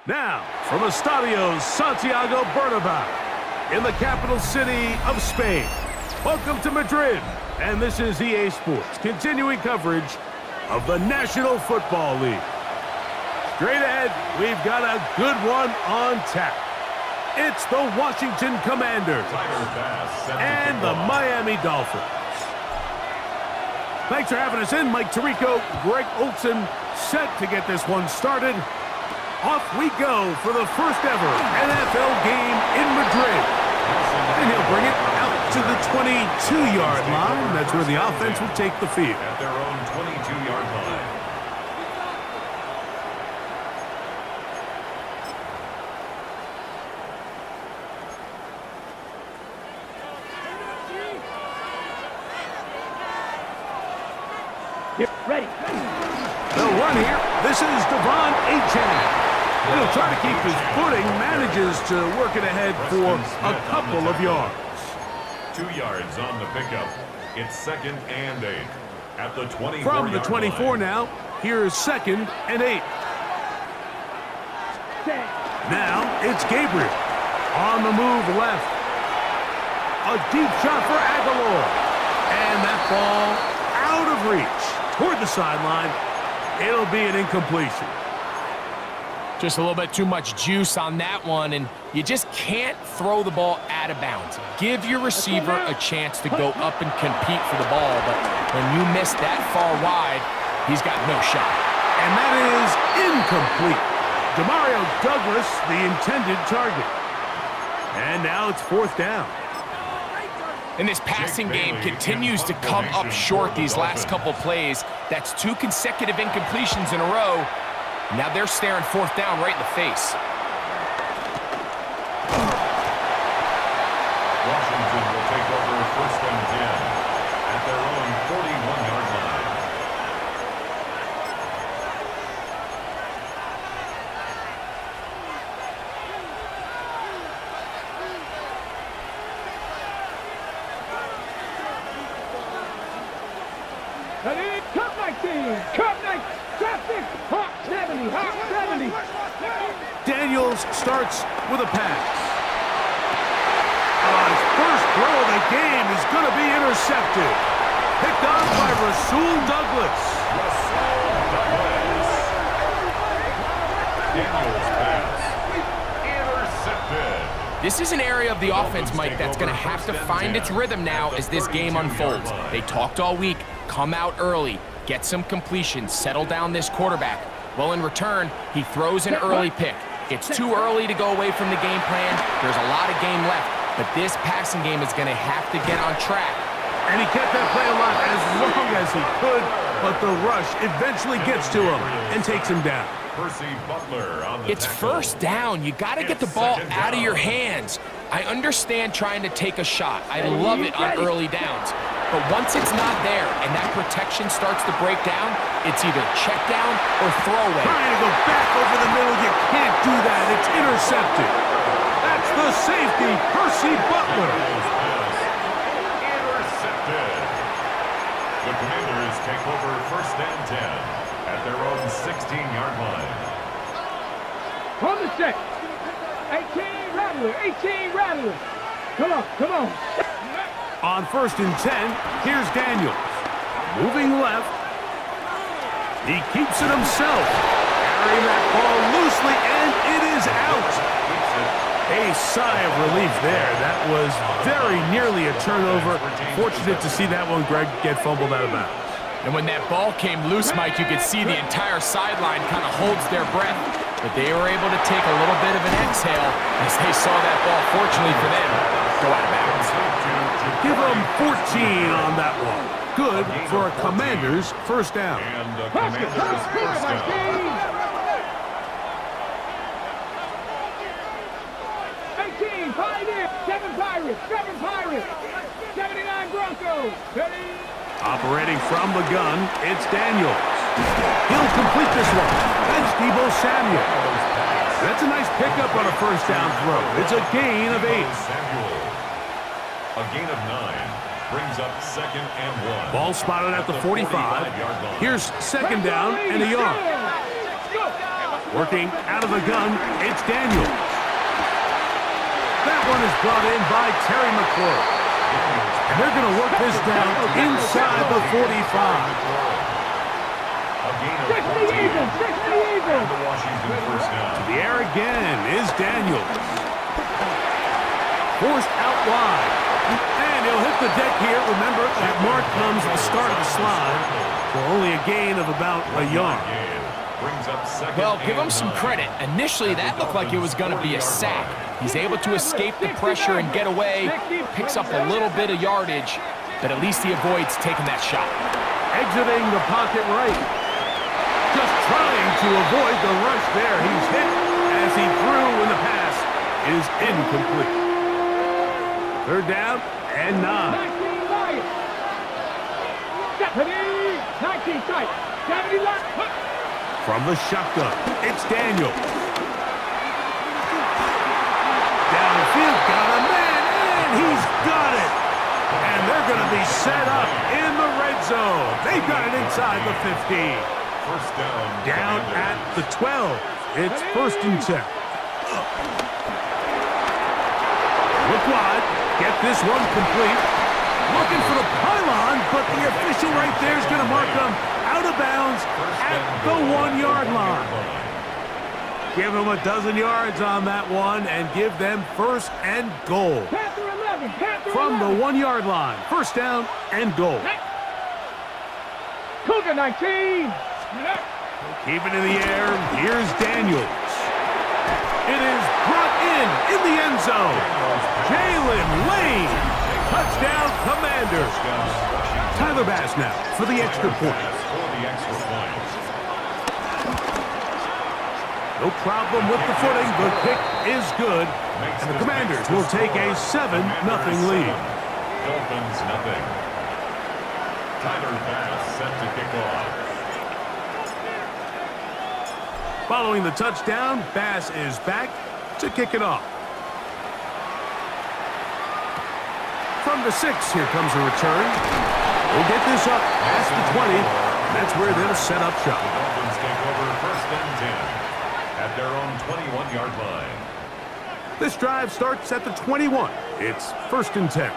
Now, from Estadio Santiago Bernabeu in the capital city of Spain, welcome to Madrid, and this is EA Sports, continuing coverage of the National Football League. Straight ahead, we've got a good one on tap. It's the Washington Commanders and the Miami Dolphins. Thanks for having us in. Mike Tirico, Greg Olson, set to get this one started. Off we go for the first ever NFL game in Madrid. And he'll bring it out to the 22-yard line. That's where the offense will take the field. At their own 22-yard line. Here, ready. They'll run here. This is Devon Achane. He'll try to keep his footing, manages to work it ahead for a couple of yards. 2 yards on the pickup. It's 2nd and 8 at the 24-yard From the 24 line. now, here's 2nd and 8. Now it's Gabriel. On the move left. A deep shot for Aguilar. And that ball out of reach toward the sideline. It'll be an incompletion. Just a little bit too much juice on that one, and you just can't throw the ball out of bounds. Give your receiver a chance to go up and compete for the ball, but when you miss that far wide, he's got no shot. And that incomplete. Demario Douglas, the intended target. And now it's 4th down. And this passing game continues to come up short these last couple plays. That's 2 consecutive incompletions in a row. Now they're staring 4th down right in the face. Washington will take over 1st and 10 at their own 41-yard line. Cup 19, Cup 19, traffic, Hawk 70, Hawk 70. Daniels starts with a pass. His first throw of the game is going to be intercepted. Picked off by Rasul Douglas. Daniels pass. Intercepted. This is an area of the offense, Mike, that's going to have to find its rhythm now as this game unfolds. They talked all week. Come out early, get some completions, settle down this quarterback. Well, in return, he throws an early pick. It's too early to go away from the game plan. There's a lot of game left, but this passing game is going to have to get on track. And he kept that play alive as long as he could, but the rush eventually gets to him and takes him down. Percy Butler on the It's tackle. 1st down. You got to get the ball out of your hands. I understand trying to take a shot. I love it on early downs. But once it's not there and that protection starts to break down, it's either check down or throwaway. Trying to go back over the middle. You can't do that. It's intercepted. That's the safety, Percy Butler. Intercepted. The Commanders take over 1st and 10 at their own 16-yard line. On the set. 18 Rattler, 18 Rattler. Come on, come on. On 1st and 10, here's Daniels. Moving left. He keeps it himself. Carrying that ball loosely, and it is out. A sigh of relief there. That was very nearly a turnover. Fortunate to see that one, Greg, get fumbled out of bounds. And when that ball came loose, Mike, you could see the entire sideline kind of holds their breath. But they were able to take a little bit of an exhale as they saw that ball, fortunately for them, go out of bounds. Give them 14 on that one. Good for a Commanders 1st down. And the Commanders 1st down. 18 Pirates, 7 Pirates, 7 Pirates. 79 Broncos. Operating from the gun, it's Daniels. He'll complete this one. That's Deebo Samuel. That's a nice pickup on a 1st down throw. It's a gain of 8. A gain of 9 brings up 2nd and 1. Ball spotted at the 45. Here's 2nd down and a yard. Working out of the gun, it's Daniels. That one is brought in by Terry McLaurin. And they're going to work this down inside the 45. A gain of 60 even, 60 even. The Washington 1st down. The air again is Daniels. Forced out wide. And he'll hit the deck here. Remember, that mark comes at the start of the slide for only a gain of about a yard. Well, give him some credit. Initially, that looked like it was going to be a sack. He's able to escape the pressure and get away, picks up a little bit of yardage, but at least he avoids taking that shot. Exiting the pocket right. Just trying to avoid the rush there. He's hit as he threw when the pass is incomplete. 3rd down and 9. 19 Lions. 19 tight. 70 Lions. From the shotgun, it's Daniel. Downfield, got a man, and he's got it. And they're going to be set up in the red zone. They've got it inside the 15. 1st down. Down at the 12. It's 1st and 10. Look wide. Get this one complete. Looking for the pylon, but the official right there is going to mark them out of bounds at the 1-yard line. Give them a dozen yards on that one and give them 1st and goal. Panther 11, Panther From the 11. 1-yard line, 1st down and goal. Cougar 19. Keep it in the air. Here's Daniels. It is brought in the end zone. Jalen Lane. Touchdown, Commanders. Tyler Bass now for the extra point. No problem with the footing. The kick is good. And the Commanders will take a 7-0 lead. Dolphins nothing. Tyler Bass set to kick off. Following the touchdown, Bass is back to kick it off. From the 6, here comes a return. We'll get this up past the 20. That's where they'll set up shop. The Dolphins take over 1st and 10 at their own 21-yard line. This drive starts at the 21. It's 1st and 10.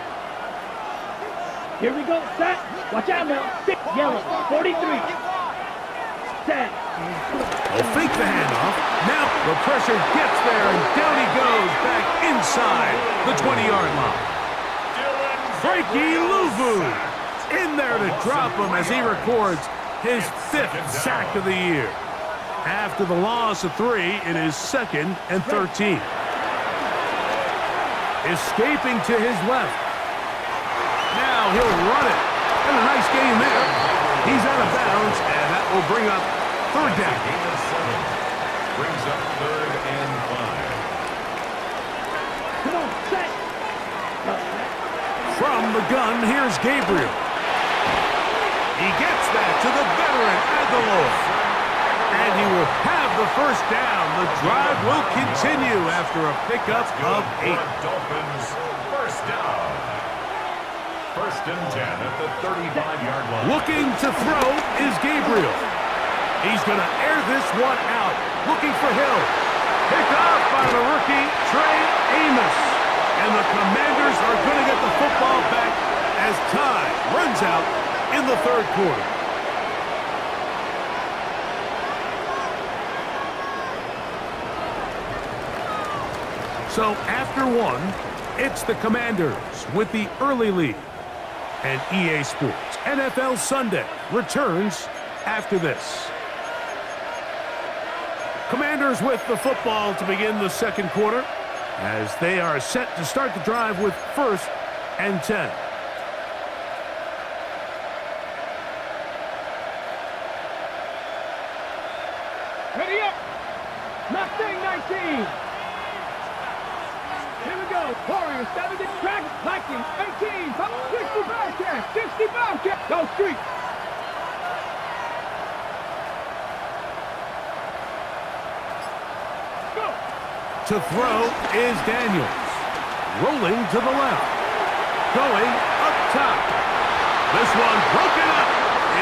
Here we go, set. Watch out now. 6, yellow, 43. Set. They'll fake the handoff. Now the pressure gets there, and down he goes back inside the 20-yard line. Frankie Luvu in there to drop him as he records his 5th sack of the year. After the loss of 3, it is 2nd and 13. Escaping to his left. Now he'll run it. And a nice game there. He's out of bounds, and that will bring up 3rd down. Gain of 7 brings up 3rd and 5. Come on, set. From the gun, here's Gabriel. He gets that to the veteran Aguilar. And he will have the 1st down. The drive will continue after a pickup of 8. Dolphins 1st down. 1st and 10 at the 35-yard line. Looking to throw is Gabriel. He's going to air this one out. Looking for Hill. Picked off by the rookie, Trey Amos. And the Commanders are going to get the football back as time runs out in the 3rd quarter. So after 1, it's the Commanders with the early lead. And EA Sports NFL Sunday returns after this. Commanders with the football to begin the 2nd quarter as they are set to start the drive with 1st and 10. Ready up. Mustang 19. Here we go. Warriors 70 track. Vikings 18. 65 cat. 65 cat. Go street. Go. To throw is Daniels. Rolling to the left. Going up top. This one broken up.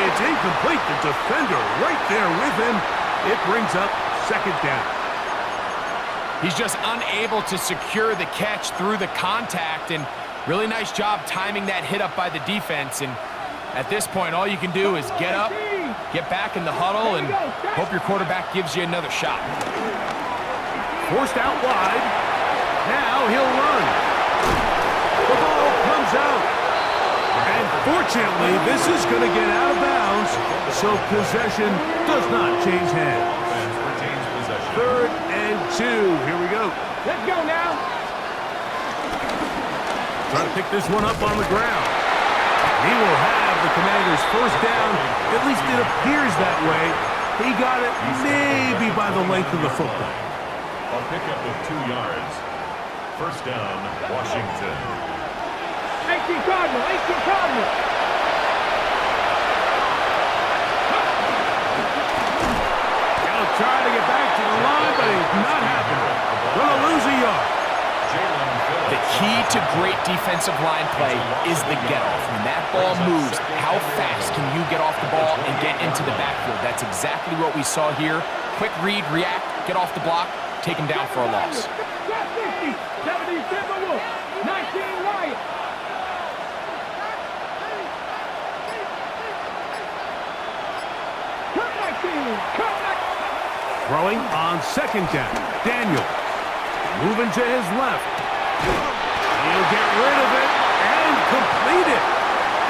It's incomplete. The defender right there with him. It brings up 2nd down. He's just unable to secure the catch through the contact, and really nice job timing that hit up by the defense. And at this point, all you can do is get up, get back in the huddle, and hope your quarterback gives you another shot. Forced out wide. Now he'll run. The ball comes out. And fortunately, this is going to get out of bounds, so possession does not change hands. Offense retains possession. 3rd and 2. Here we go. Let's go now. Trying to pick this one up on the ground. He will have the Commanders' 1st down. At least it appears that way. He got it maybe by the length of the football. A pickup of 2 yards. 1st down, Washington. 18 Cardinal. 18 Cardinal. He'll try to get back to the line, but it's not happening. Gonna lose a yard. The key to great defensive line play is the get-off. When that ball moves, how fast can you get off the ball and get into the backfield? That's exactly what we saw here. Quick read, react, get off the block, take him down for a loss. 50, 70 Timberwolves, 19 Lions. Come back, team. Come back. Throwing on 2nd down. Daniel moving to his left. He'll get rid of it and complete it.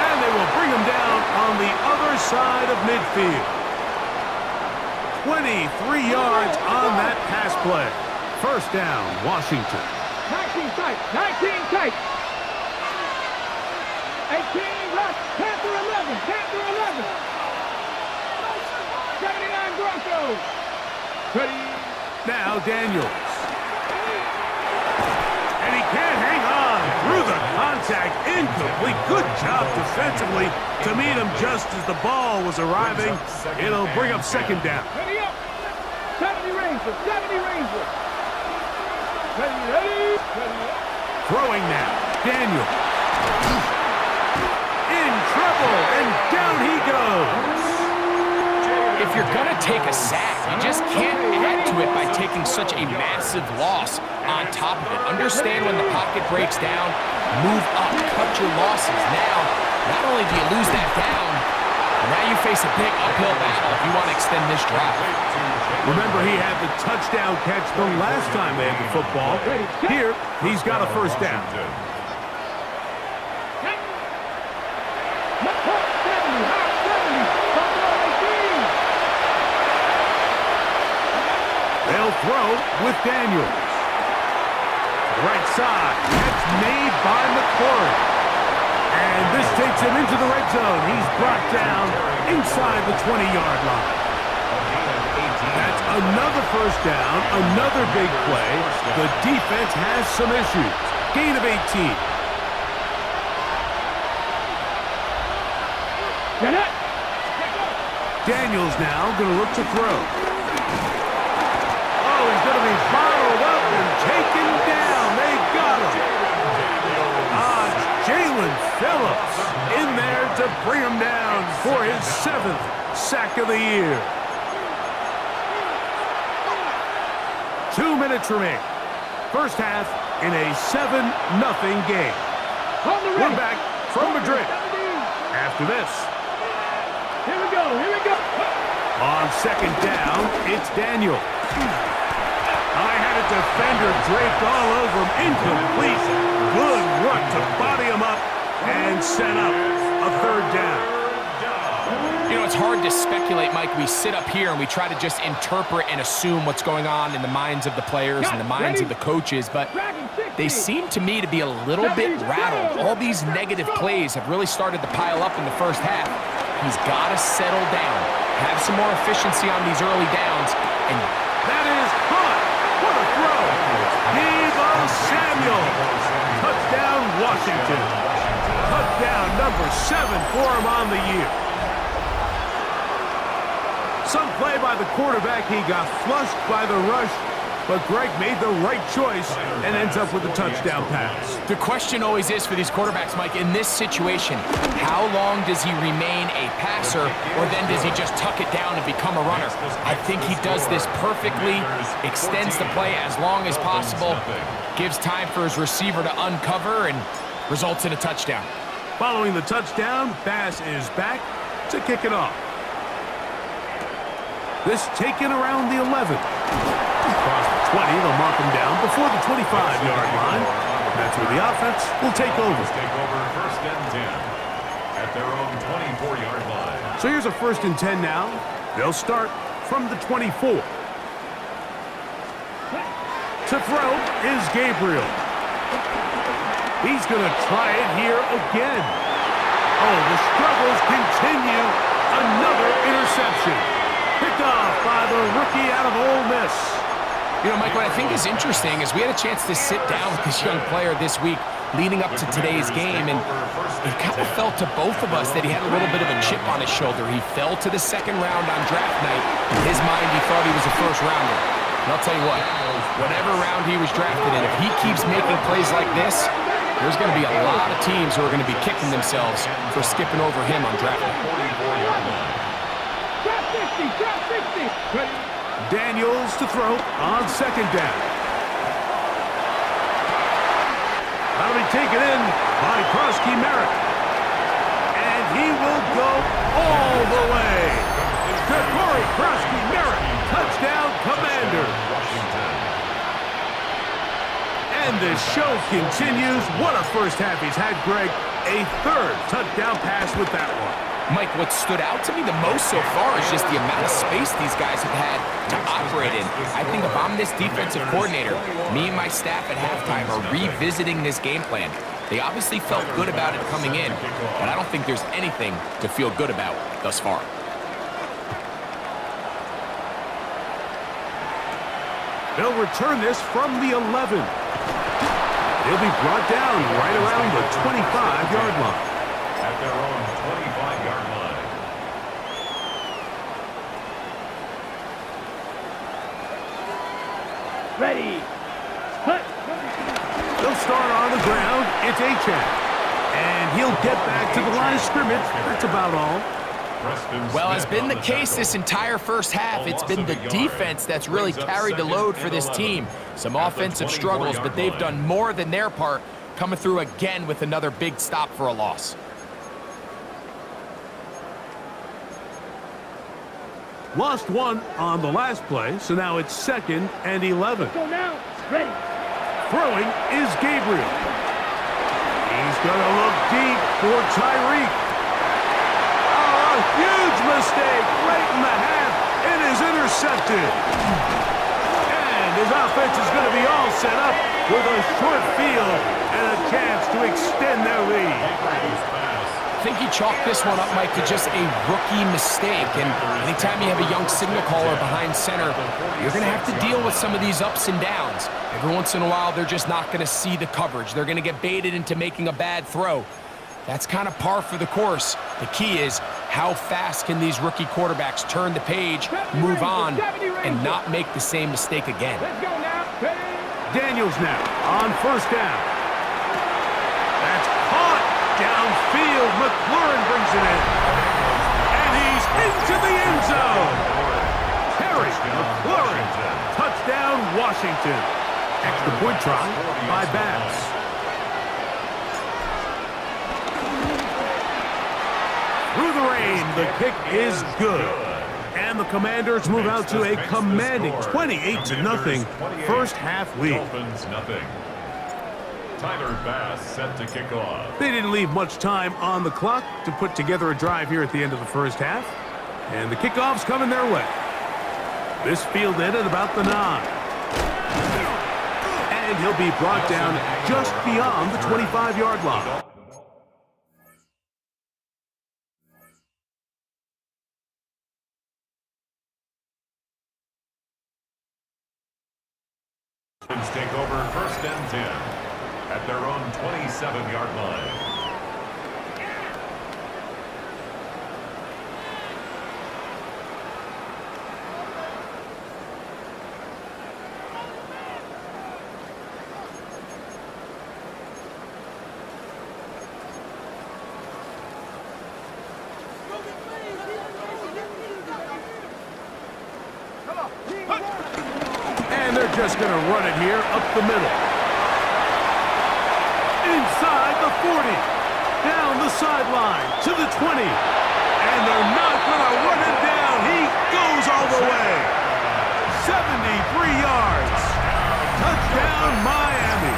And they will bring him down on the other side of midfield. 23 yards on that pass play. First down, Washington. 19 tight. 19 tight. 18 left. Panther 11. Panther 11. 79 Broncos. Ready. Now Daniels. And he can't hang on through the contact. Incomplete. Good job defensively to meet him just as the ball was arriving. It'll bring up second down. Ready up. 70 Rangers. 70 Rangers. Ready, ready. Ready up. Throwing now. Daniel. In trouble. And down he goes. If you're going to take a sack, you just can't add to it by taking such a massive loss on top of it. Understand when the pocket breaks down, move up, cut your losses. Now, not only do you lose that down, but now you face a big uphill battle if you want to extend this drive. Remember, he had the touchdown catch the last time they had the football. Here, he's got a first down. They'll throw with Daniels. Right side. Catch made by McCory. And this takes him into the red zone. He's brought down inside the 20-yard line. That's another first down, another big play. The defense has some issues. Gain of 18. Daniels now going to look to throw. Oh, he's going to be bottled up and taken down. They got him. Jalen Phillips in there to bring him down for his 7th sack of the year. 2 minutes remain. First half in a 7-0 game. We're back from Madrid. After this. Here we go, here we go. On second down, it's Daniel. I had a defender draped all over him. Incomplete. Good run to body him up and set up a third down. You know, it's hard to speculate, Mike. We sit up here and we try to just interpret and assume what's going on in the minds of the players and the minds of the coaches, but they seem to me to be a little bit rattled. All these negative plays have really started to pile up in the first half. He's got to settle down, have some more efficiency on these early downs, and that is caught. What a throw. Deebo Samuel. Touchdown, Washington. Touchdown number 7 for him on the year. Some play by the quarterback. He got flushed by the rush, but Greg made the right choice and ends up with a touchdown pass. The question always is for these quarterbacks, Mike, in this situation, how long does he remain a passer, or then does he just tuck it down and become a runner? I think he does this perfectly, extends the play as long as possible, gives time for his receiver to uncover, and results in a touchdown. Following the touchdown, Bass is back to kick it off. This taken around the 11. Across the 20, they'll mark him down before the 25-yard line. That's where the offense will take over. Take over first and 10 at their own 24-yard line. So here's a first and 10 now. They'll start from the 24. To throw is Gabriel. He's going to try it here again. Oh, the struggles continue. Another interception. Picked off by the rookie out of Ole Miss. You know, Mike, what I think is interesting is we had a chance to sit down with this young player this week leading up to today's game, and it kind of felt to both of us that he had a little bit of a chip on his shoulder. He fell to the second round on draft night. In his mind, he thought he was a first-rounder. And I'll tell you what, whatever round he was drafted in, if he keeps making plays like this, there's going to be a lot of teams who are going to be kicking themselves for skipping over him on draft night. Drop 60. Ready. Daniels to throw on second down. That'll be taken in by Krosky Merrick. And he will go all the way. Corey Krosky Merrick, touchdown Commanders. And the show continues. What a first half he's had, Greg. A third touchdown pass with that one. Mike, what stood out to me the most so far is just the amount of space these guys have had to operate in. I think if I'm this defensive coordinator, me and my staff at halftime are revisiting this game plan. They obviously felt good about it coming in, but I don't think there's anything to feel good about thus far. They'll return this from the 11. He'll be brought down right around the 25-yard line. At their own 25-yard line. Ready. Cut. They'll start on the ground. It's Achane. And he'll get back to the line of scrimmage. That's about all. Well, has been the case this entire first half. It's been the defense that's really carried the load for this team. Some offensive struggles, but they've done more than their part, coming through again with another big stop for a loss. Lost one on the last play, so now it's 2nd and 11. Go now. Ready. Throwing is Gabriel. He's going to look deep for Tyreek. Oh, a huge mistake late in the half. It is intercepted. And his offense is going to be all set up with a short field and a chance to extend their lead. I think he chalked this one up, Mike, to just a rookie mistake. And anytime you have a young signal caller behind center, you're going to have to deal with some of these ups and downs. Every once in a while, they're just not going to see the coverage. They're going to get baited into making a bad throw. That's kind of par for the course. The key is how fast can these rookie quarterbacks turn the page, move on, and not make the same mistake again. Let's go now. Ready. Daniels now on 1st down. That's caught downfield. McLaurin brings it in. And he's into the end zone. Terry McLaurin. Touchdown, Washington. Extra point try by Bass. Through the rain, the kick is good. And the Commanders move out to a commanding 28-0 first half lead. Dolphins nothing. Tyler Bass set to kick off. They didn't leave much time on the clock to put together a drive here at the end of the first half. And the kickoff's coming their way. This fielded at about the 9. And he'll be brought down just beyond the 25-yard line. Take over 1st and 10 at their own 27-yard line. And they're just going to run it here up the middle. Inside the 40. Down the sideline to the 20. And they're not going to run it down. He goes all the way. 73 yards. Touchdown, Miami.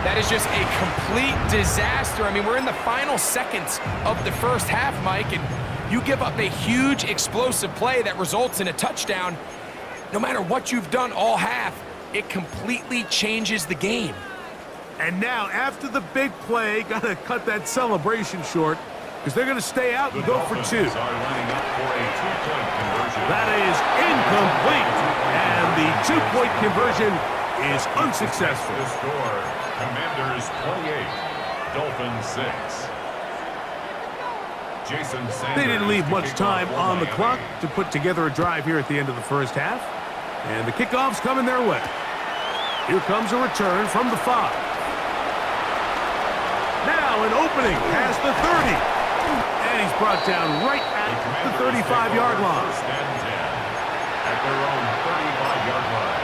That is just a complete disaster. I mean, we're in the final seconds of the first half, Mike, and you give up a huge explosive play that results in a touchdown. No matter what you've done all half, it completely changes the game. And now, after the big play, got to cut that celebration short because they're going to stay out and go for 2. Are lining up for a 2-point conversion. That is incomplete. And the 2-point conversion is unsuccessful. The score, Commanders 28, Dolphins 6. Jason Sanders. They didn't leave much time on the clock to put together a drive here at the end of the first half. And the kickoff's coming their way. Here comes a return from the 5. Now an opening past the 30. And he's brought down right at the 35-yard line. 1st and 10 at their own 35-yard line.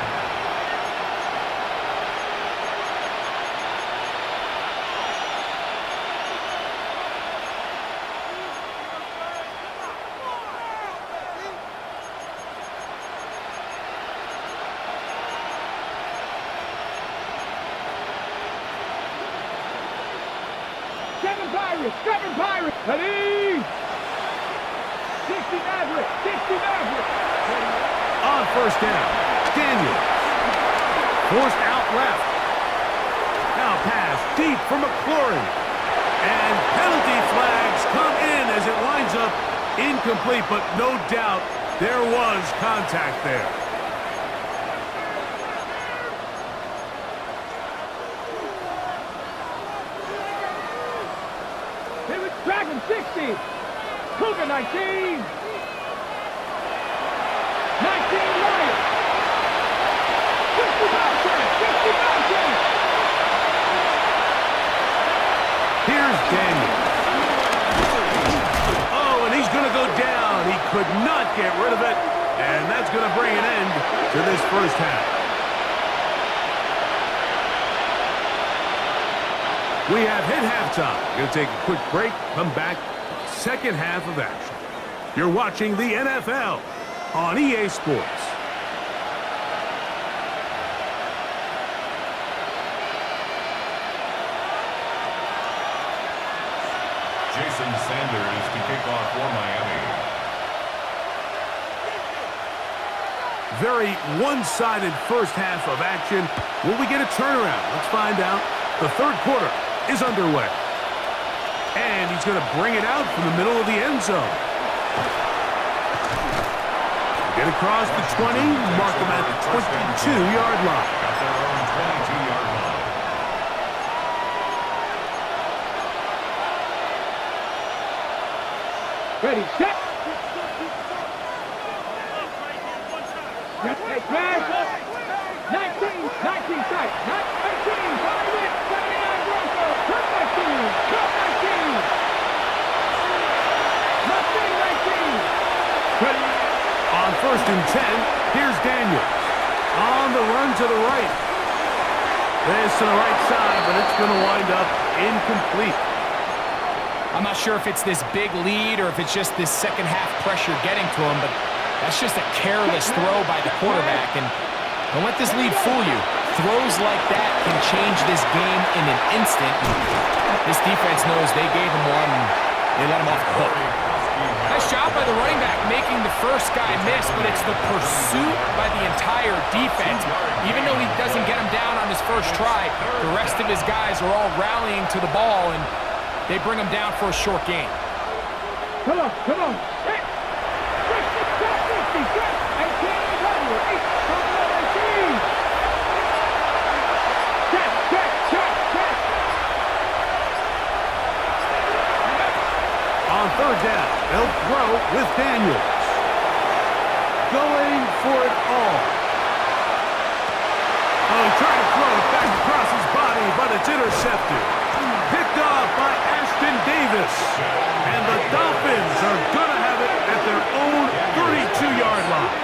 Pirates, Stubborn Pirates. Ready? 60 Maverick, 60 Maverick. On first down, Daniels. Forced out left. Now pass deep for McLaurin. And penalty flags come in as it winds up incomplete, but no doubt there was contact there. Here we Dragon 60. Cougar 19. 19 Lions. 60 Mountain, 60 Mountain. Here's Daniel. Oh, and he's going to go down. He could not get rid of it, and that's going to bring an end to this first half. We have hit halftime. Going to take a quick break, come back, second half of action. You're watching the NFL on EA Sports. Jason Sanders to kick off for Miami. Very one-sided first half of action. Will we get a turnaround? Let's find out. The third quarter is underway. And he's going to bring it out from the middle of the end zone. Get across the 20, mark him at the 22-yard line. At their own 22-yard line. Ready, set. Hey, Crash. 19 sight. 18, 5 in, 79 Broncos. Cut 19. Mustang 19. Ready. On first and 10, here's Daniels. On the run to the right. This to the right side, but it's going to wind up incomplete. I'm not sure if it's this big lead or if it's just this second half pressure getting to him, but that's just a careless throw by the quarterback. And don't let this lead fool you. Throws like that can change this game in an instant. This defense knows they gave him one and they let him off the hook. Nice job by the running back making the first guy miss, but it's the pursuit by the entire defense. Even though he doesn't get him down on his first try, the rest of his guys are all rallying to the ball and they bring him down for a short gain. Come on. Hey. 60, 18, Rattler, 18. Check. On third down, they'll throw with Daniels. Going for it all. Oh, he tried to throw it back across his body, but it's intercepted. Picked off by Ashton Davis. And the Dolphins are going to have it at their own 32-yard line.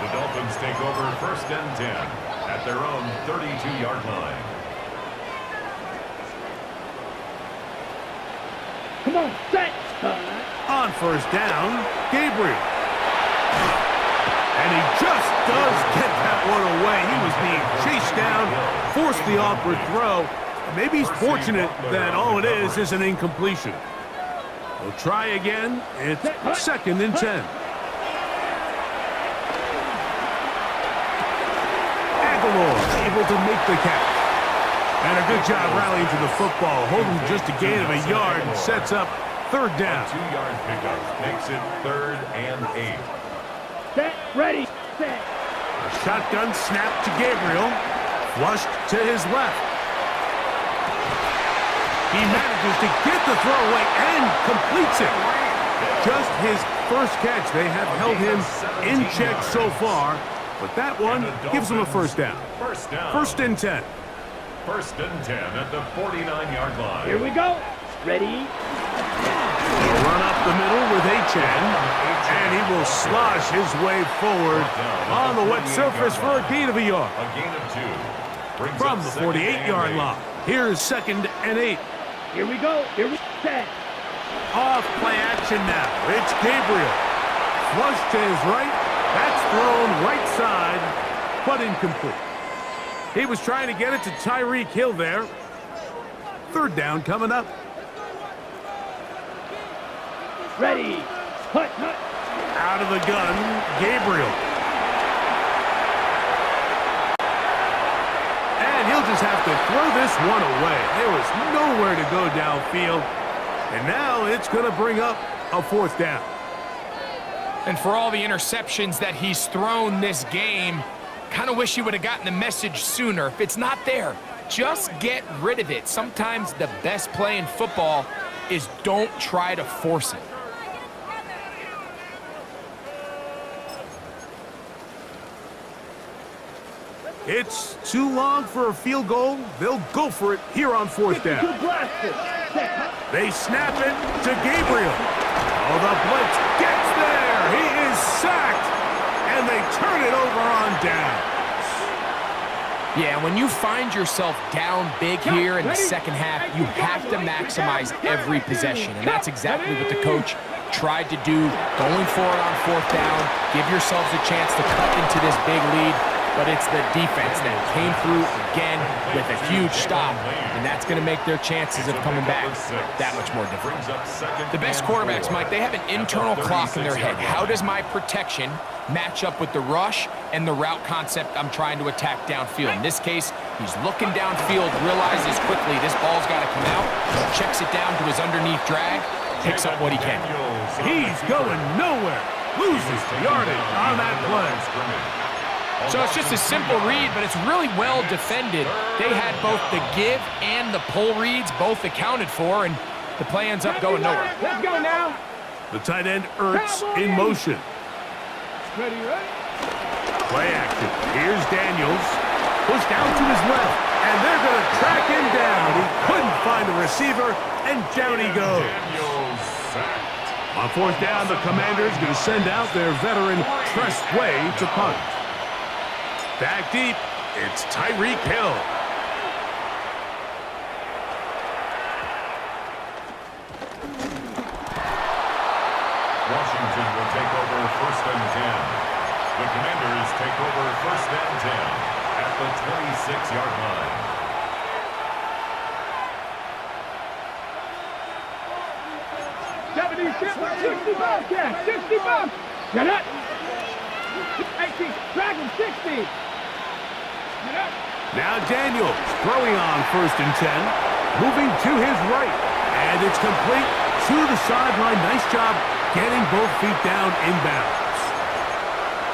The Dolphins take over first and 10 at their own 32-yard line. Come on, set. On first down, Gabriel. And he just does get that one away. He was being chased down, forced the awkward throw. Maybe he's fortunate that all it is an incompletion. We'll try again. It's second and 10. Aguilar able to make the catch. And a good job rallying to the football, holding just a gain of a yard and sets up third down. 2-yard pickup makes it 3rd and 8. Set, ready, set. A shotgun snap to Gabriel. Flushed to his left. He manages to get the throw away and completes it. Just his first catch. They have held him in check so far, but that one gives him a first down. First and 10. First and 10 at the 49-yard line. Here we go. Ready. He'll run up the middle with Achane, and he will slosh his way forward on the wet surface for a gain of a yard. A gain of 2. Brings From up the second 48-yard and 8. line, here's second and 8. Here we go. Here we set. Off play action now. It's Gabriel. flush to his right. That's thrown right side, but incomplete. He was trying to get it to Tyreek Hill there. Third down coming up. Ready. Hut, hut. Out of the gun, Gabriel. And he'll just have to throw this one away. There was nowhere to go downfield. And now it's going to bring up a fourth down. And for all the interceptions that he's thrown this game, kind of wish he would have gotten the message sooner. If it's not there, just get rid of it. Sometimes the best play in football is don't try to force it. It's too long for a field goal. They'll go for it here on fourth down. They snap it to Gabriel. Oh, the blitz gets there. He is sacked. And they turn it over on down. Yeah, when you find yourself down big here in the second half, you have to maximize every possession. And that's exactly what the coach tried to do, going for it on fourth down. Give yourselves a chance to cut into this big lead. But it's the defense that came through again with a huge stop, and that's going to make their chances of coming back that much more difficult. The best quarterbacks, Mike, they have an internal clock in their head. How does my protection match up with the rush and the route concept I'm trying to attack downfield? In this case, he's looking downfield, realizes quickly this ball's got to come out, checks it down to his underneath drag, picks up what he can. He's going nowhere. Loses yardage on that play. So it's just a simple read, but it's really well defended. They had both the give and the pull reads both accounted for, and the play ends up going nowhere. Let's go now. The tight end Ertz in motion. Ready, ready. Play action. Here's Daniels. Pushed out to his left, and they're going to track him down. He couldn't find a receiver, and down he goes. On fourth down, the Commanders going to send out their veteran Tress Way to punt. Back deep, it's Tyreek Hill. Washington will take over first and 10. The Commanders take over first and 10 at the 26-yard line. $60. 60. Get it. 18. Dragon 60. Now Daniels throwing on first and 10, moving to his right, and it's complete to the sideline. Nice job getting both feet down inbounds.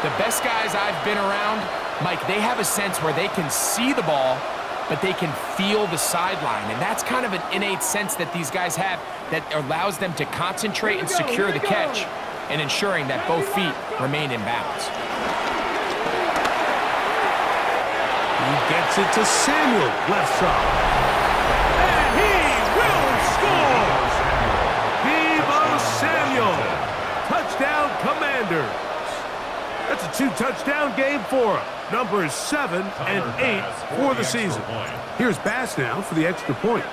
The best guys I've been around, Mike, they have a sense where they can see the ball, but they can feel the sideline, and that's kind of an innate sense that these guys have that allows them to concentrate and secure the catch and ensuring that both feet remain in bounds. He gets it to Samuel, left side. And he will score! Deebo Samuel. Touchdown Commanders. That's a two-touchdown game for him. Numbers 7 and 8 for the season. Here's Bass now for the extra point.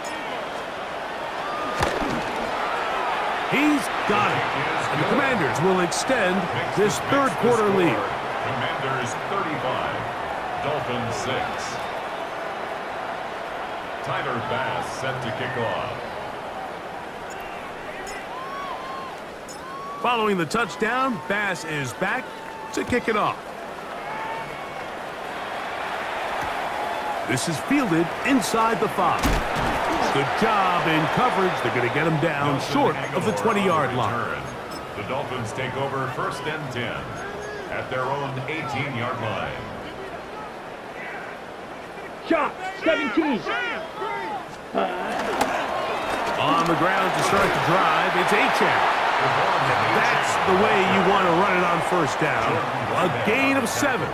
He's got it. And the Commanders will extend this third quarter lead. Commanders 35. Dolphins 6. Tyler Bass set to kick off. Following the touchdown, Bass is back to kick it off. This is fielded inside the 5. Good job in coverage. They're going to get him down short of the 20-yard line. The Dolphins take over first and 10 at their own 18-yard line. Shot, 17. On the ground to start the drive, it's Achane. That's the way you want to run it on first down. A gain of 7.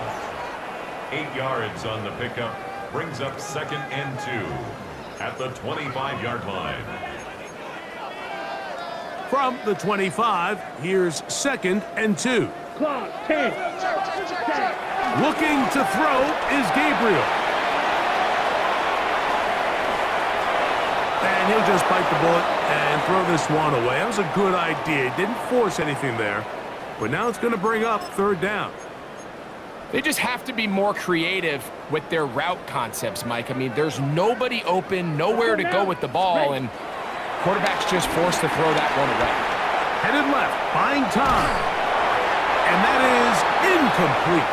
8 yards on the pickup brings up second and 2 at the 25-yard line. From the 25, here's second and 2. Clock, 10. Looking to throw is Gabriel. And he'll just bite the bullet and throw this one away. That was a good idea. He didn't force anything there. but now it's going to bring up third down. They just have to be more creative with their route concepts, Mike. I mean, there's nobody open, nowhere to go with the ball, and quarterback's just forced to throw that one away. Headed left, buying time. And that is incomplete.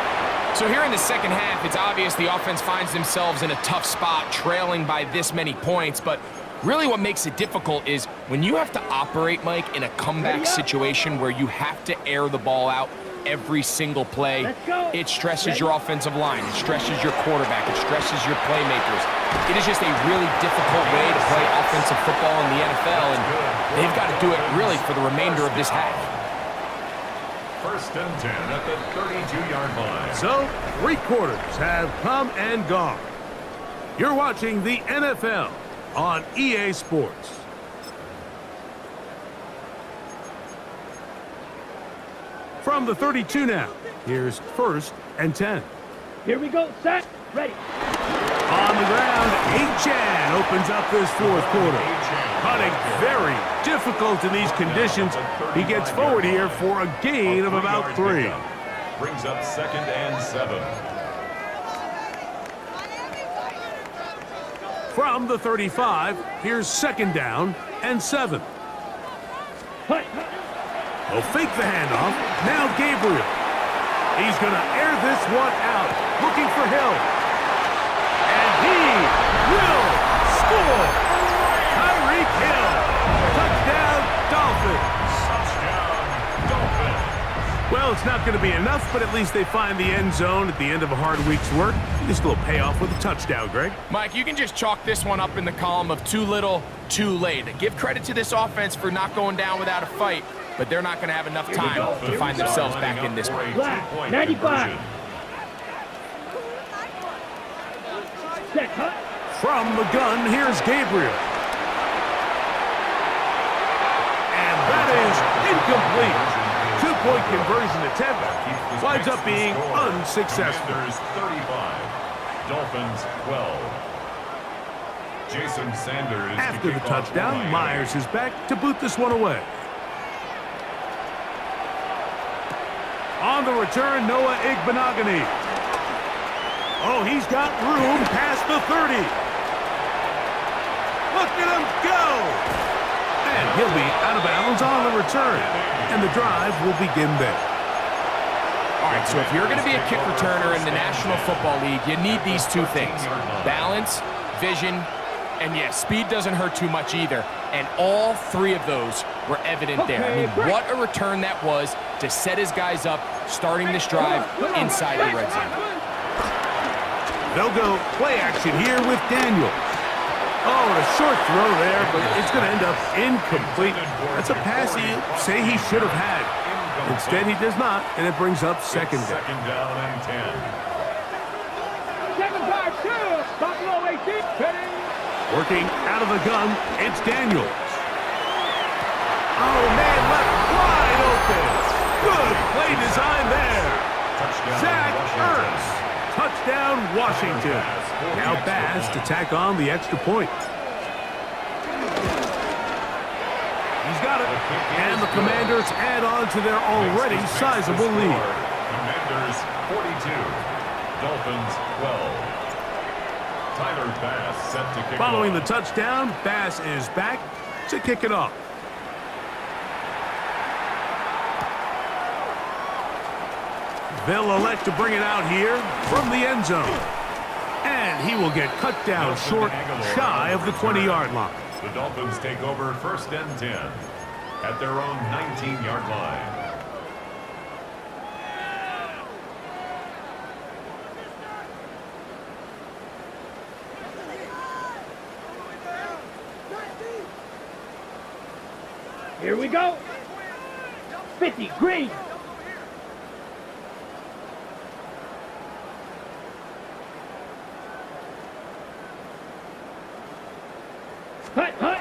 So here in the second half, it's obvious the offense finds themselves in a tough spot, trailing by this many points, but really what makes it difficult is when you have to operate, Mike, in a comeback situation where you have to air the ball out every single play, it stresses your offensive line, it stresses your quarterback, it stresses your playmakers. It is just a really difficult way to play offensive football in the NFL, and they've got to do it really for the remainder of this half. First and 10 at the 32-yard line. So, 3 quarters have come and gone. You're watching the NFL on EA Sports. From the 32 now, here's first and 10. Here we go, set, ready. On the ground, Achane opens up this fourth quarter. Cutting very difficult in these conditions. He gets forward here for a gain of about 3. Brings up second and 7. From the 35, here's second down and 7. Hut. He'll fake the handoff. Now Gabriel. He's going to air this one out. Looking for Hill. And he will score. Tyreek Hill. Touchdown, Dolphins. Touchdown, Dolphins. Well, it's not going to be enough, but at least they find the end zone at the end of a hard week's work. Just a little payoff with a touchdown, Greg. Mike, you can just chalk this one up in the column of too little, too late. Give credit to this offense for not going down without a fight, but they're not going to have enough time to find themselves back in this one. Black, 95. Set, hut. From the gun, here's Gabriel. And that is incomplete. 2-point conversion attempt winds up being unsuccessful. Commanders 35, Dolphins 12. Jason Sanders. After the touchdown, Myers is back to boot this one away. On the return, Noah Igbenogany. Oh, he's got room past the 30. Look at him go! And he'll be out of bounds on the return. And the drive will begin there. All right, so if you're going to be a kick returner in the National Football League, you need these two things: balance, vision, and yes, speed doesn't hurt too much either. And all 3 of those were evident there. I mean, what a return that was to set his guys up, starting this drive inside the red zone. They'll go play action here with Daniels. Oh, and a short throw there, but it's going to end up incomplete. That's a pass you say he should have had. Instead, he does not, and it brings up second down. Second down and 10. 7-5-2. Buffalo 18. Heading. Working out of the gun, it's Daniels. Oh, man, left wide open. Good play design there. Touchdown, Zach Washington. Ertz. Touchdown, Washington. Now Bass to tack on the extra point. He's got it. And the Commanders add on to their already sizable lead. Commanders 42, Dolphins 12. Tyler Bass set to kick Following the off. touchdown, Bass is back to kick it off. They'll elect to bring it out here from the end zone. And he will get cut down short, shy of the 20-yard line. The Dolphins take over first and 10 at their own 19-yard line. Here we go. 50, green. Hut, hut.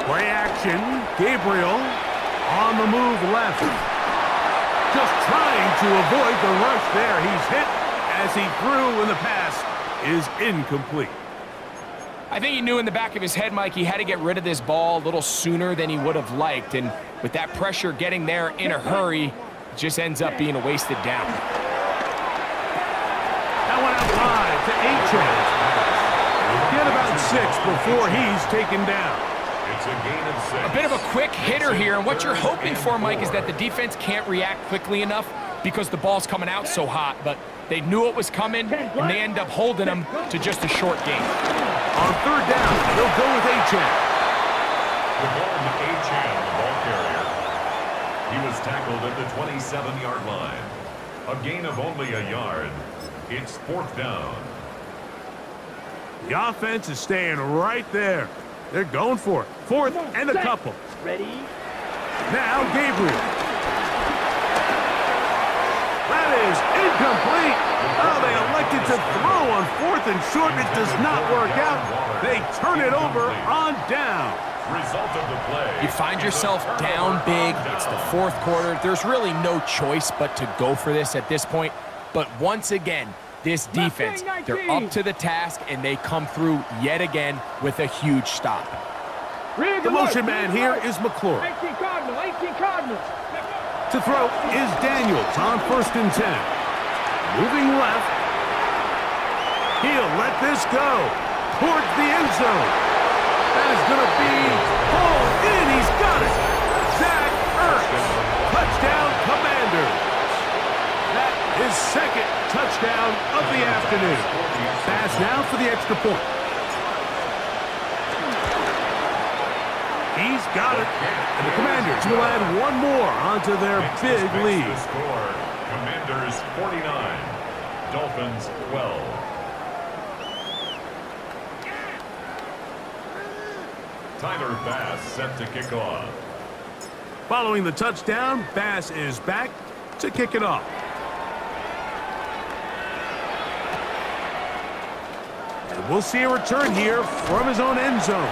Play action. Gabriel on the move left. Just trying to avoid the rush there. He's hit as he threw, and the pass is incomplete. I think he knew in the back of his head, Mike, he had to get rid of this ball a little sooner than he would have liked. And with that pressure getting there in a hurry, just ends up being a wasted down. That one out wide to Achane. Get about 6 before he's taken down. It's a gain of 6. A bit of a quick hitter here, and what you're hoping for, Mike, is that the defense can't react quickly enough because the ball's coming out so hot, but they knew it was coming, and they end up holding them to just a short game. On third down, they'll go with Achane. The ball to Achane, the ball carrier. He was tackled at the 27-yard line. A gain of only a yard. It's 4th down. The offense is staying right there. They're going for it. 4th and a couple. Ready? Now Gabriel. That is incomplete. Oh, they elected to throw on 4th and short. It does not work out. They turn it over on down. Result of the play. You find yourself down big. It's the 4th quarter. There's really no choice but to go for this at this point. But once again, this defense, they're up to the task, and they come through yet again with a huge stop. The motion man here is McLaurin. 18 Cardinal, 18 Cardinal. To throw is Daniels on 1st and 10. Moving left. He'll let this go towards the end zone. That is going to be hauled in. He's got it. Zach Ertz. Touchdown, Commanders. That is 2nd touchdown of the afternoon. Pass now for the extra point. He's got it. And the Commanders will add one more onto their big lead. The score, Commanders 49, Dolphins 12. Tyler Bass set to kick off. Following the touchdown, Bass is back to kick it off. And we'll see a return here from his own end zone.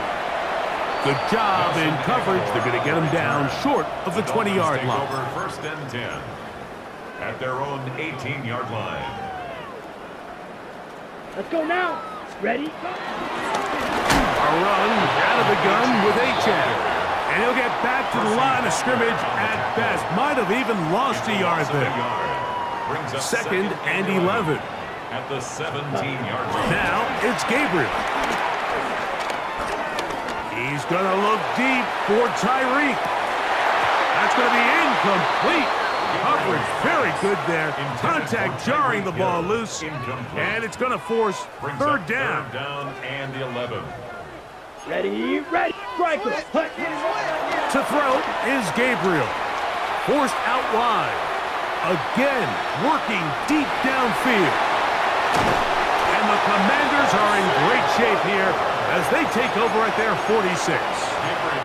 Good job in coverage. They're going to get him down short of the 20-yard line. Over 1st and 10 at their own 18-yard line. Let's go now. Ready? A run out of the gun with Achane. And he'll get back to the line of scrimmage at best. Might have even lost a yard there. 2nd and 11. At the 17-yard line. Now it's Gabriel. He's going to look deep for Tyreek. That's going to be incomplete. Coverage very good there. Contact jarring the ball loose. And it's going to force third down. 3rd down and 11. Ready? Ready. Striker. To throw is Gabriel. Forced out wide. Again, working deep downfield. And the Commanders are in great shape here as they take over at their 46. Gabriel